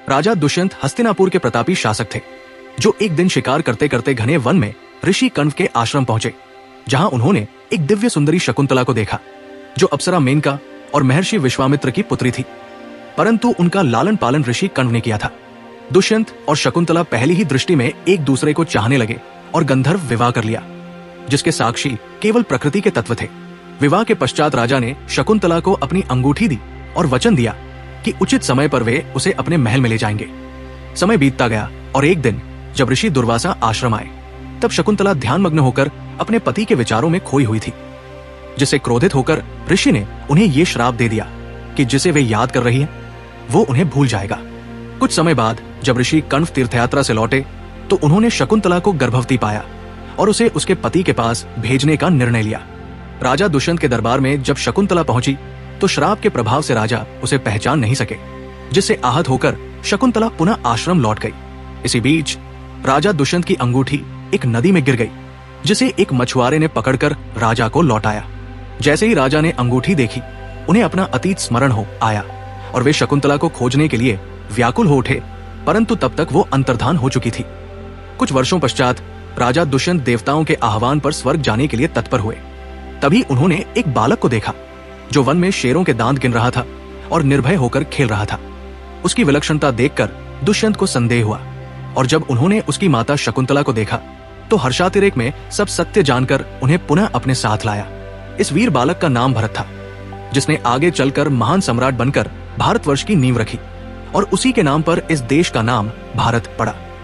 राजा दुष्यंत हस्तिनापुर के प्रतापी शासक थे, जो एक दिन शिकार करते करते घने वन में ऋषि कण्व के आश्रम पहुंचे, जहां उन्होंने एक दिव्य सुंदरी शकुंतला को देखा, जो अप्सरा मेनका और महर्षि विश्वामित्र की पुत्री थी। परंतु उनका लालन पालन ऋषि कण्व ने किया था। दुष्यंत और शकुंतला पहली ही दृष्टि में एक दूसरे को चाहने लगे और गंधर्व विवाह कर लिया, जिसके साक्षी केवल प्रकृति के तत्व थे। विवाह के पश्चात राजा ने शकुंतला को अपनी अंगूठी दी और वचन दिया कि उचित समय पर वे उसे अपने महल में ले जाएंगे। समय बीतता गया और एक दिन जब ऋषि दुर्वासा आश्रम आए, तब शकुंतला ध्यानमग्न होकर अपने पति के विचारों में खोई हुई थी, जिससे क्रोधित होकर ऋषि ने उन्हें ये श्राप दे दिया कि जिसे वे याद कर रही है वो उन्हें भूल जाएगा। कुछ समय बाद जब ऋषि कण्व तीर्थयात्रा से लौटे तो उन्होंने शकुंतला को गर्भवती पाया और उसे उसके पति के पास भेजने का निर्णय लिया। राजा दुष्यंत के दरबार में जब शकुंतला पहुंची तो श्राप के प्रभाव से राजा उसे पहचान नहीं सके, जिससे आहत होकर शकुंतला पुनः आश्रम लौट गई। इसी बीच राजा दुष्यंत की अंगूठी एक नदी में गिर गई, जिसे एक मछुआरे ने पकड़कर राजा को लौटाया। जैसे ही राजा ने अंगूठी देखी, उन्हें अपना अतीत स्मरण हो आया और वे शकुंतला को खोजने के लिए व्याकुल हो उठे, परंतु तब तक वो अंतर्धान हो चुकी थी। कुछ वर्षों पश्चात राजा दुष्यंत देवताओं के आह्वान पर स्वर्ग जाने के लिए तत्पर हुए। तभी उन्होंने एक बालक को देखा, जो वन में शेरों के दांत गिन रहा था और निर्भय होकर खेल रहा था। उसकी विलक्षणता देखकर दुष्यंत को संदेह हुआ, और जब उन्होंने उसकी माता शकुंतला को देखा तो हर्षातिरेक में सब सत्य जानकर उन्हें पुनः अपने साथ लाया। इस वीर बालक का नाम भरत था, जिसने आगे चलकर महान सम्राट बनकर भारतवर्ष की नींव रखी, और उसी के नाम पर इस देश का नाम भारत पड़ा।